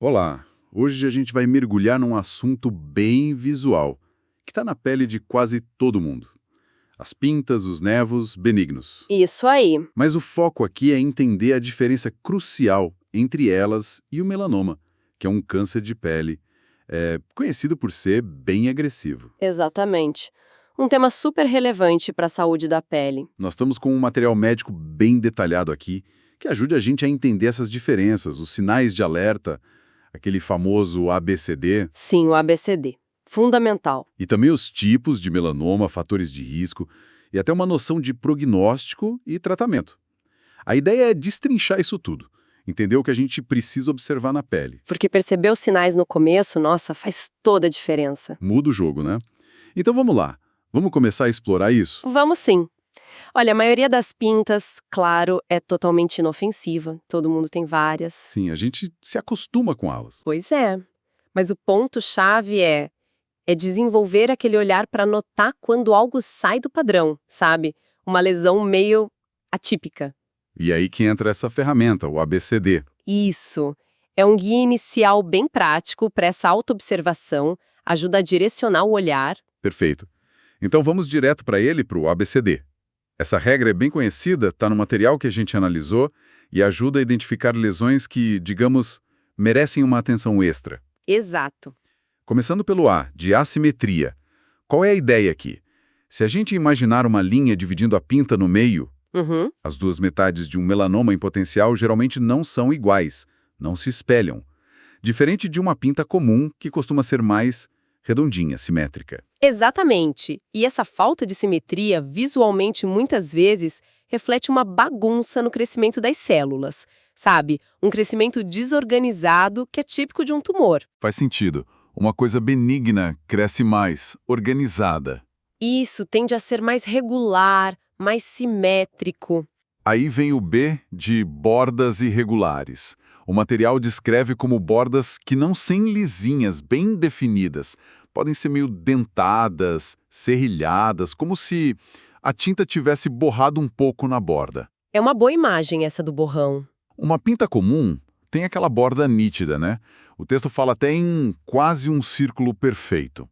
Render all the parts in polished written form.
Olá! Hoje a gente vai mergulhar num assunto bem visual, que está na pele de quase todo mundo. As pintas, os nevos benignos. Isso aí. Mas o foco aqui é entender a diferença crucial entre elas e o melanoma, que é um câncer de pele, conhecido por ser bem agressivo. Exatamente. Um tema super relevante para a saúde da pele. Nós estamos com um material médico bem detalhado aqui, que ajude a gente a entender essas diferenças, os sinais de alerta, aquele famoso ABCD, Sim, o ABCD. Fundamental. e também os tipos de melanoma, fatores de risco e até uma noção de prognóstico e tratamento. A ideia é destrinchar isso tudo, entender o que a gente precisa observar na pele. Porque perceber os sinais no começo, nossa, faz toda a diferença. Muda o jogo, né? Então vamos lá, vamos começar a explorar isso? Vamos sim. Olha, a maioria das pintas, claro, é totalmente inofensiva. Todo mundo tem várias. Sim, a gente se acostuma com elas. Pois é. Mas o ponto-chave é desenvolver aquele olhar para notar quando algo sai do padrão, sabe? Uma lesão meio atípica. E aí que entra essa ferramenta, o ABCD. Isso. É um guia inicial bem prático para essa autoobservação, ajuda a direcionar o olhar. Perfeito. Então vamos direto para ele, para o ABCD. Essa regra é bem conhecida, está no material que a gente analisou e ajuda a identificar lesões que, digamos, merecem uma atenção extra. Exato. Começando pelo A, de assimetria. Qual é a ideia aqui? Se a gente imaginar uma linha dividindo a pinta no meio, Uhum. as duas metades de um melanoma em potencial geralmente não são iguais, não se espelham. Diferente de uma pinta comum, que costuma ser mais redondinha, simétrica. Exatamente. E essa falta de simetria, visualmente, muitas vezes, reflete uma bagunça no crescimento das células, sabe? Um crescimento desorganizado que é típico de um tumor. Faz sentido. Uma coisa benigna cresce mais, organizada. Isso tende a ser mais regular, mais simétrico. Aí vem o B de bordas irregulares. O material descreve como bordas que não são lisinhas, bem definidas. Podem ser meio dentadas, serrilhadas, como se a tinta tivesse borrado um pouco na borda. É uma boa imagem essa do borrão. Uma pinta comum tem aquela borda nítida, né? O texto fala até em quase um círculo perfeito.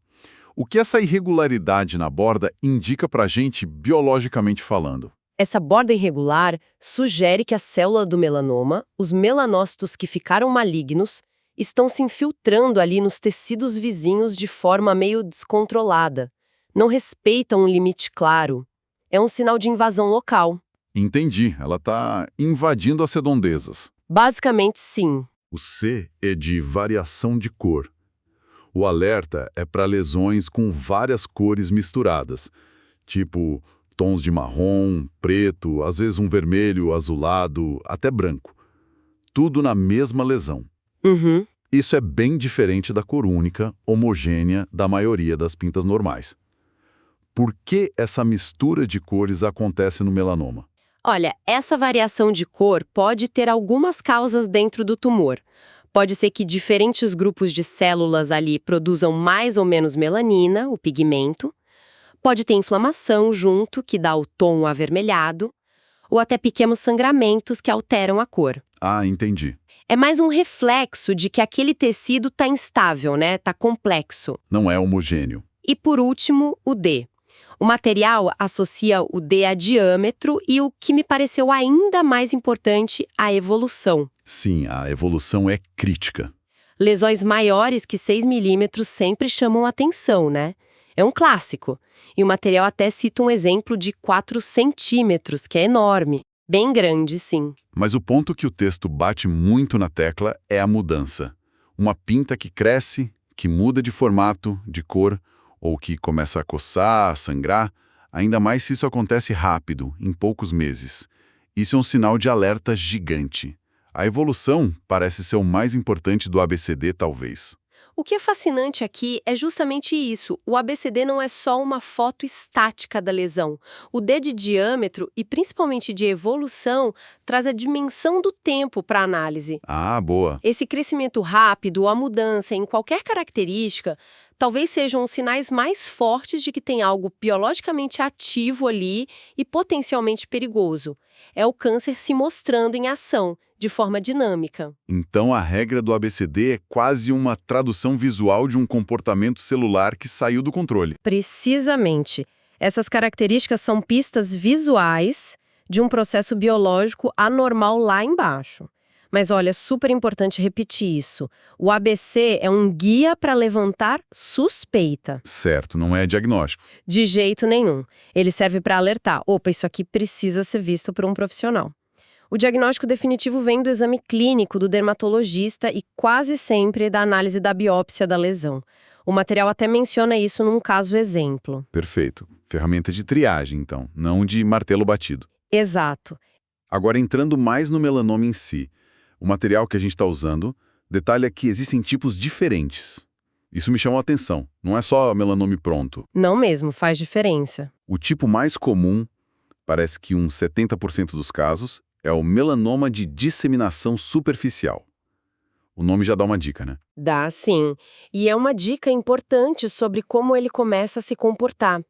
O que essa irregularidade na borda indica pra gente biologicamente falando? Essa borda irregular sugere que a célula do melanoma, os melanócitos que ficaram malignos, estão se infiltrando ali nos tecidos vizinhos de forma meio descontrolada. Não respeitam um limite claro. É um sinal de invasão local. Entendi, ela está invadindo as redondezas. Basicamente, sim. O C é de variação de cor. O alerta é para lesões com várias cores misturadas, tipo tons de marrom, preto, às vezes um vermelho, azulado, até branco. Tudo na mesma lesão. Uhum. Isso é bem diferente da cor única, homogênea da maioria das pintas normais. Por que essa mistura de cores acontece no melanoma? Olha, essa variação de cor pode ter algumas causas dentro do tumor. Pode ser que diferentes grupos de células ali produzam mais ou menos melanina, o pigmento. Pode ter inflamação junto, que dá o tom avermelhado. Ou até pequenos sangramentos que alteram a cor. Ah, entendi. É mais um reflexo de que aquele tecido está instável, né? Está complexo. Não é homogêneo. E por último, o D. O material associa o D a diâmetro e o que me pareceu ainda mais importante, a evolução. Sim, a evolução é crítica. Lesões maiores que 6 milímetros sempre chamam atenção, né? É um clássico. E o material até cita um exemplo de 4 centímetros, que é enorme. Bem grande, sim. Mas o ponto que o texto bate muito na tecla é a mudança. Uma pinta que cresce, que muda de formato, de cor, ou que começa a coçar, a sangrar, ainda mais se isso acontece rápido, em poucos meses. Isso é um sinal de alerta gigante. A evolução parece ser o mais importante do ABCD, talvez. O que é fascinante aqui é justamente isso. O ABCD não é só uma foto estática da lesão. O D de diâmetro e principalmente de evolução traz a dimensão do tempo para a análise. Ah, boa. Esse crescimento rápido, a mudança em qualquer característica, talvez sejam os sinais mais fortes de que tem algo biologicamente ativo ali e potencialmente perigoso. É o câncer se mostrando em ação, de forma dinâmica. Então a regra do ABCD é quase uma tradução visual de um comportamento celular que saiu do controle. Precisamente. Essas características são pistas visuais de um processo biológico anormal lá embaixo. Mas olha, é super importante repetir isso. O ABC é um guia para levantar suspeita. Certo, não é diagnóstico. De jeito nenhum. Ele serve para alertar. Opa, isso aqui precisa ser visto por um profissional. O diagnóstico definitivo vem do exame clínico do dermatologista e quase sempre da análise da biópsia da lesão. O material até menciona isso num caso exemplo. Perfeito. Ferramenta de triagem, então, não de martelo batido. Exato. Agora, entrando mais no melanoma em si, o material que a gente está usando detalha que existem tipos diferentes. Isso me chamou a atenção. Não é só melanoma pronto. Não mesmo, faz diferença. O tipo mais comum, parece que uns 70% dos casos, é o melanoma de disseminação superficial. O nome já dá uma dica, né? Dá sim. E é uma dica importante sobre como ele começa a se comportar.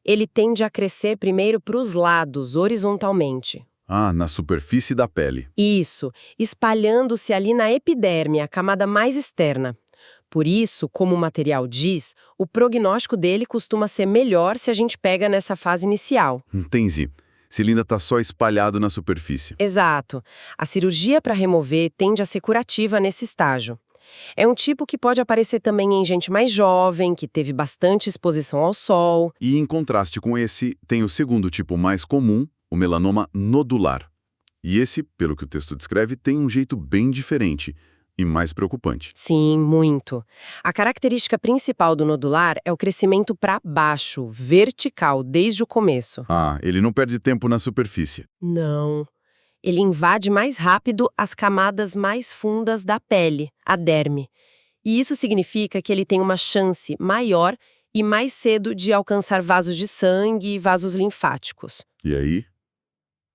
Ele tende a crescer primeiro para os lados, horizontalmente. Ah, na superfície da pele. Isso, espalhando-se ali na epiderme, a camada mais externa. Por isso, como o material diz, o prognóstico dele costuma ser melhor se a gente pega nessa fase inicial. Entendi. Se ele ainda está só espalhado na superfície. Exato. A cirurgia para remover tende a ser curativa nesse estágio. É um tipo que pode aparecer também em gente mais jovem, que teve bastante exposição ao sol. E em contraste com esse, tem o segundo tipo mais comum, o melanoma nodular. E esse, pelo que o texto descreve, tem um jeito bem diferente e mais preocupante. Sim, muito. A característica principal do nodular é o crescimento para baixo, vertical, desde o começo. Ah, ele não perde tempo na superfície. Não. Ele invade mais rápido as camadas mais fundas da pele, a derme. E isso significa que ele tem uma chance maior e mais cedo de alcançar vasos de sangue e vasos linfáticos. E aí?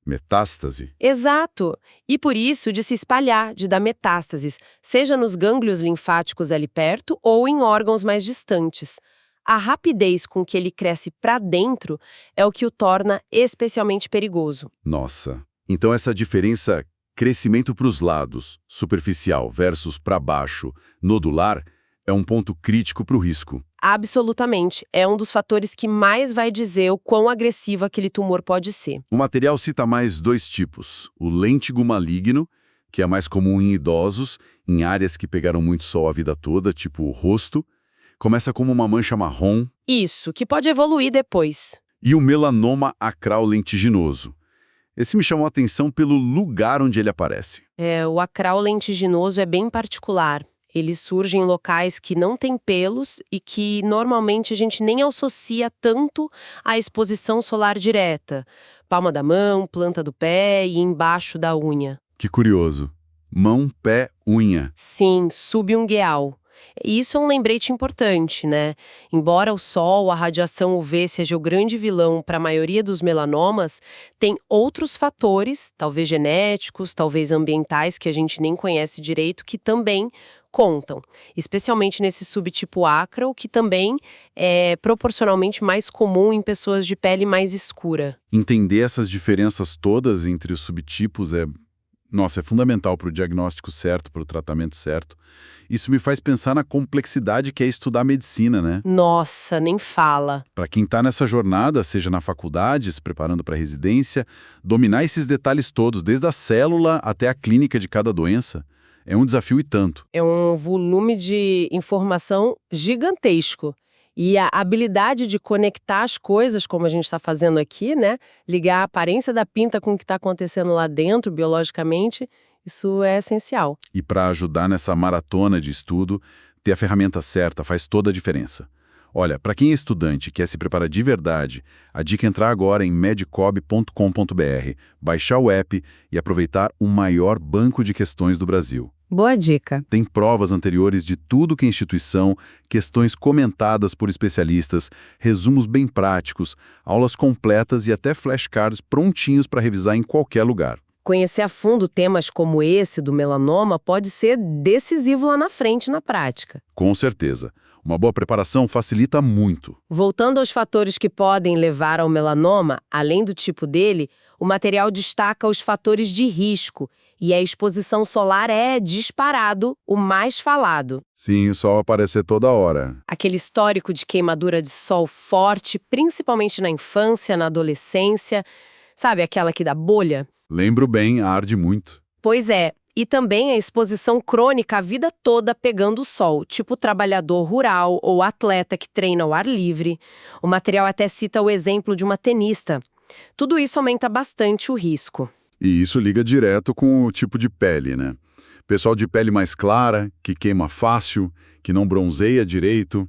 Metástase? Exato! E por isso de se espalhar, de dar metástases, seja nos gânglios linfáticos ali perto ou em órgãos mais distantes. A rapidez com que ele cresce para dentro é o que o torna especialmente perigoso. Nossa. Então essa diferença crescimento para os lados, superficial versus para baixo, nodular, é um ponto crítico para o risco. Absolutamente. É um dos fatores que mais vai dizer o quão agressivo aquele tumor pode ser. O material cita mais dois tipos. O lêntigo maligno, que é mais comum em idosos, em áreas que pegaram muito sol a vida toda, tipo o rosto. Começa como uma mancha marrom. Isso, que pode evoluir depois. E o melanoma acral lentiginoso. Esse me chamou a atenção pelo lugar onde ele aparece. O acral lentiginoso é bem particular. Ele surge em locais que não têm pelos e que normalmente a gente nem associa tanto à exposição solar direta. Palma da mão, planta do pé e embaixo da unha. Que curioso. Mão, pé, unha. Sim, subungueal. E isso é um lembrete importante, né? Embora o sol, a radiação UV seja o grande vilão para a maioria dos melanomas, tem outros fatores, talvez genéticos, talvez ambientais, que a gente nem conhece direito, que também contam, especialmente nesse subtipo acral, que também é proporcionalmente mais comum em pessoas de pele mais escura. Entender essas diferenças todas entre os subtipos é fundamental para o diagnóstico certo, para o tratamento certo. Isso me faz pensar na complexidade que é estudar medicina, né? Nossa, nem fala. Para quem está nessa jornada, seja na faculdade, se preparando para a residência, dominar esses detalhes todos, desde a célula até a clínica de cada doença, é um desafio e tanto. É um volume de informação gigantesco. E a habilidade de conectar as coisas, como a gente está fazendo aqui, né? Ligar a aparência da pinta com o que está acontecendo lá dentro, biologicamente, isso é essencial. E para ajudar nessa maratona de estudo, ter a ferramenta certa faz toda a diferença. Olha, para quem é estudante e quer se preparar de verdade, a dica é entrar agora em medicob.com.br, baixar o app e aproveitar o maior banco de questões do Brasil. Boa dica. Tem provas anteriores de tudo que é instituição, questões comentadas por especialistas, resumos bem práticos, aulas completas e até flashcards prontinhos para revisar em qualquer lugar. Conhecer a fundo temas como esse do melanoma pode ser decisivo lá na frente na prática. Com certeza. Uma boa preparação facilita muito. Voltando aos fatores que podem levar ao melanoma, além do tipo dele, o material destaca os fatores de risco, e a exposição solar é, disparado, o mais falado. Sim, o sol aparecer toda hora. Aquele histórico de queimadura de sol forte, principalmente na infância, na adolescência, sabe aquela que dá bolha? Lembro bem, arde muito. Pois é, e também a exposição crônica a vida toda pegando o sol, tipo trabalhador rural ou atleta que treina ao ar livre. O material até cita o exemplo de uma tenista. Tudo isso aumenta bastante o risco. E isso liga direto com o tipo de pele, né? Pessoal de pele mais clara, que queima fácil, que não bronzeia direito,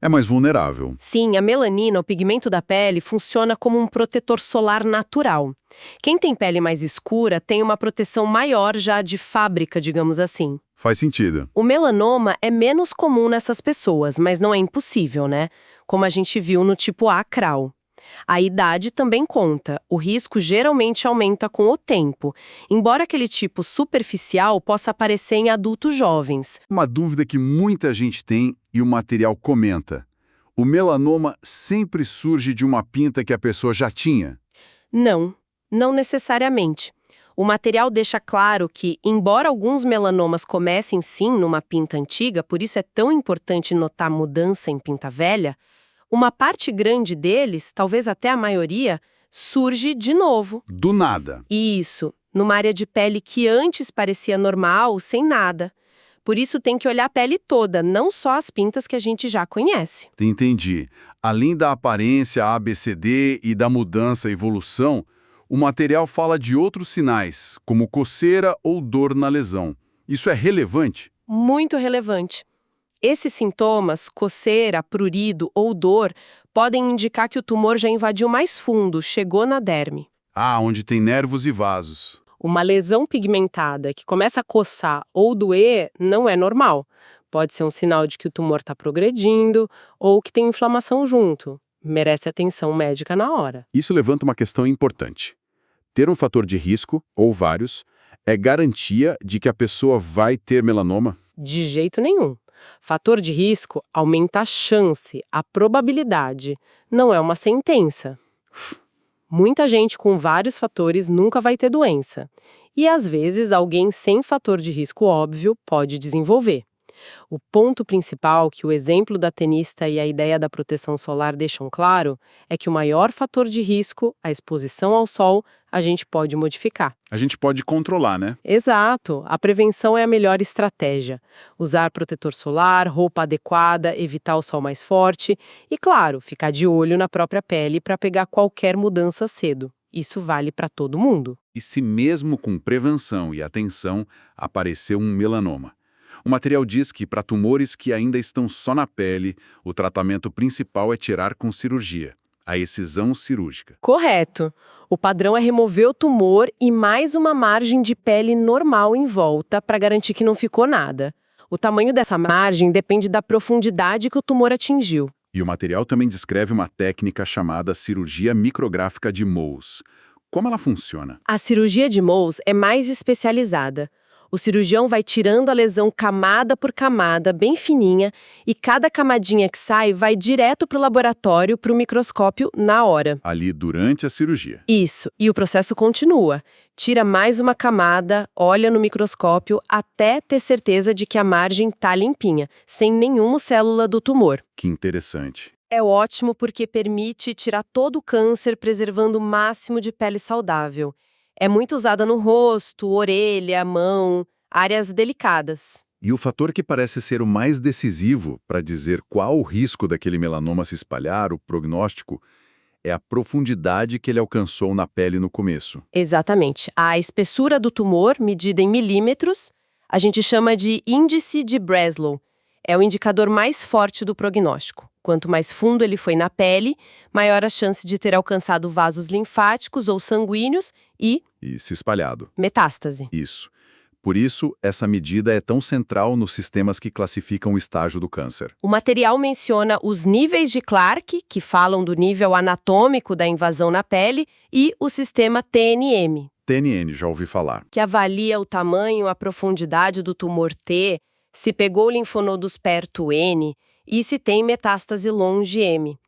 é mais vulnerável. Sim, a melanina, o pigmento da pele, funciona como um protetor solar natural. Quem tem pele mais escura tem uma proteção maior já de fábrica, digamos assim. Faz sentido. O melanoma é menos comum nessas pessoas, mas não é impossível, né? Como a gente viu no tipo A CRAL. A idade também conta. O risco geralmente aumenta com o tempo, embora aquele tipo superficial possa aparecer em adultos jovens. Uma dúvida que muita gente tem e o material comenta. O melanoma sempre surge de uma pinta que a pessoa já tinha? Não necessariamente. O material deixa claro que, embora alguns melanomas comecem sim numa pinta antiga, por isso é tão importante notar a mudança em pinta velha, uma parte grande deles, talvez até a maioria, surge de novo. Do nada. Isso, numa área de pele que antes parecia normal, sem nada. Por isso tem que olhar a pele toda, não só as pintas que a gente já conhece. Entendi. Além da aparência ABCD e da mudança e evolução, o material fala de outros sinais, como coceira ou dor na lesão. Isso é relevante? Muito relevante. Esses sintomas, coceira, prurido ou dor, podem indicar que o tumor já invadiu mais fundo, chegou na derme. Ah, onde tem nervos e vasos. Uma lesão pigmentada que começa a coçar ou doer não é normal. Pode ser um sinal de que o tumor está progredindo ou que tem inflamação junto. Merece atenção médica na hora. Isso levanta uma questão importante. Ter um fator de risco, ou vários, é garantia de que a pessoa vai ter melanoma? De jeito nenhum. Fator de risco aumenta a chance, a probabilidade. Não é uma sentença. Muita gente com vários fatores nunca vai ter doença. E às vezes alguém sem fator de risco óbvio pode desenvolver. O ponto principal que o exemplo da tenista e a ideia da proteção solar deixam claro é que o maior fator de risco, a exposição ao sol, a gente pode modificar. A gente pode controlar, né? Exato, a prevenção é a melhor estratégia. Usar protetor solar, roupa adequada, evitar o sol mais forte e, claro, ficar de olho na própria pele para pegar qualquer mudança cedo. Isso vale para todo mundo. E se mesmo com prevenção e atenção aparecer um melanoma? O material diz que, para tumores que ainda estão só na pele, o tratamento principal é tirar com cirurgia, a excisão cirúrgica. Correto. O padrão é remover o tumor e mais uma margem de pele normal em volta para garantir que não ficou nada. O tamanho dessa margem depende da profundidade que o tumor atingiu. E o material também descreve uma técnica chamada cirurgia micrográfica de Mohs. Como ela funciona? A cirurgia de Mohs é mais especializada. O cirurgião vai tirando a lesão camada por camada, bem fininha, e cada camadinha que sai vai direto para o laboratório, para o microscópio, na hora. Ali durante a cirurgia. Isso, e o processo continua. Tira mais uma camada, olha no microscópio, até ter certeza de que a margem está limpinha, sem nenhuma célula do tumor. Que interessante. É ótimo porque permite tirar todo o câncer, preservando o máximo de pele saudável. É muito usada no rosto, orelha, mão, áreas delicadas. E o fator que parece ser o mais decisivo para dizer qual o risco daquele melanoma se espalhar, o prognóstico, é a profundidade que ele alcançou na pele no começo. Exatamente. A espessura do tumor, medida em milímetros, a gente chama de índice de Breslow. É o indicador mais forte do prognóstico. Quanto mais fundo ele foi na pele, maior a chance de ter alcançado vasos linfáticos ou sanguíneos e se espalhado. Metástase. Isso. Por isso, essa medida é tão central nos sistemas que classificam o estágio do câncer. O material menciona os níveis de Clark, que falam do nível anatômico da invasão na pele, e o sistema TNM. TNN, já ouvi falar. que avalia o tamanho, a profundidade do tumor T, se pegou linfonodos perto N e se tem metástase longe M.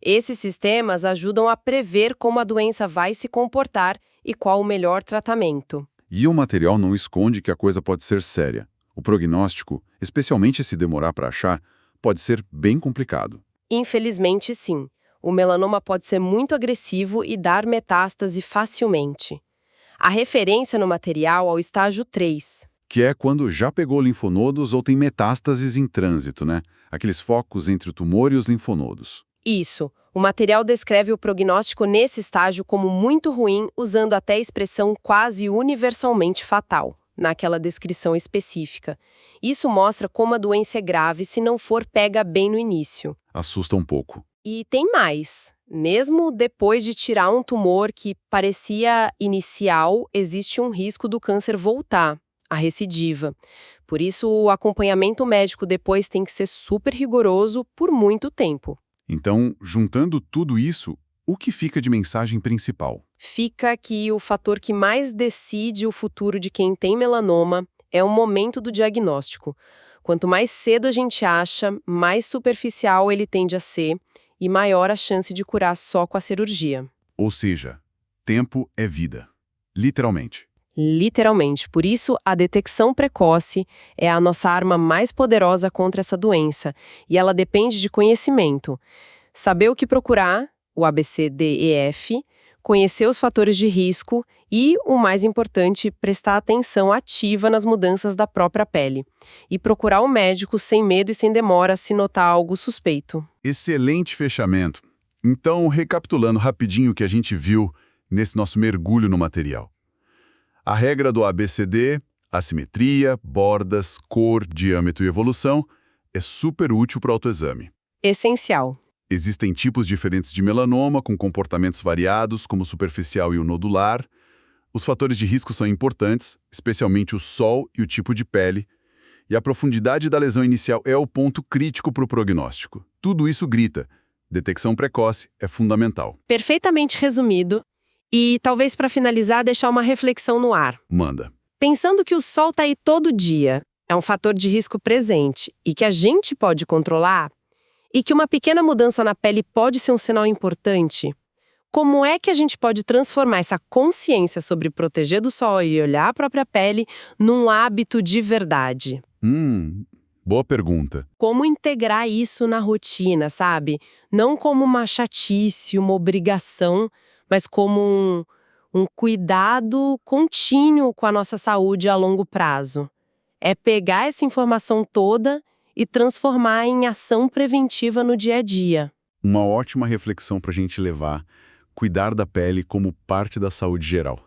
Esses sistemas ajudam a prever como a doença vai se comportar e qual o melhor tratamento. E o material não esconde que a coisa pode ser séria. O prognóstico, especialmente se demorar para achar, pode ser bem complicado. Infelizmente, sim. O melanoma pode ser muito agressivo e dar metástase facilmente. A referência no material ao estágio 3. Que é quando já pegou linfonodos ou tem metástases em trânsito, né? Aqueles focos entre o tumor e os linfonodos. Isso. O material descreve o prognóstico nesse estágio como muito ruim, usando até a expressão quase universalmente fatal, naquela descrição específica. Isso mostra como a doença é grave se não for pega bem no início. Assusta um pouco. E tem mais. Mesmo depois de tirar um tumor que parecia inicial, existe um risco do câncer voltar, a recidiva. Por isso, o acompanhamento médico depois tem que ser super rigoroso por muito tempo. Então, juntando tudo isso, o que fica de mensagem principal? Fica que o fator que mais decide o futuro de quem tem melanoma é o momento do diagnóstico. Quanto mais cedo a gente acha, mais superficial ele tende a ser e maior a chance de curar só com a cirurgia. Ou seja, tempo é vida. Literalmente. Literalmente. Por isso, a detecção precoce é a nossa arma mais poderosa contra essa doença, e ela depende de conhecimento. Saber o que procurar, o ABCDEF, conhecer os fatores de risco e, o mais importante, prestar atenção ativa nas mudanças da própria pele. E procurar o médico sem medo e sem demora se notar algo suspeito. Excelente fechamento. Então, recapitulando rapidinho o que a gente viu nesse nosso mergulho no material. A regra do ABCD, assimetria, bordas, cor, diâmetro e evolução, é super útil para o autoexame. Essencial. Existem tipos diferentes de melanoma, com comportamentos variados, como o superficial e o nodular. Os fatores de risco são importantes, especialmente o sol e o tipo de pele. E a profundidade da lesão inicial é o ponto crítico para o prognóstico. Tudo isso grita. Detecção precoce é fundamental. Perfeitamente resumido. E, talvez para finalizar, deixar uma reflexão no ar. Manda. Pensando que o sol está aí todo dia, é um fator de risco presente e que a gente pode controlar, e que uma pequena mudança na pele pode ser um sinal importante, como é que a gente pode transformar essa consciência sobre proteger do sol e olhar a própria pele num hábito de verdade? Boa pergunta. Como integrar isso na rotina, sabe? Não como uma chatice, uma obrigação, mas como um cuidado contínuo com a nossa saúde a longo prazo. É pegar essa informação toda e transformar em ação preventiva no dia a dia. Uma ótima reflexão para a gente levar. Cuidar da pele como parte da saúde geral.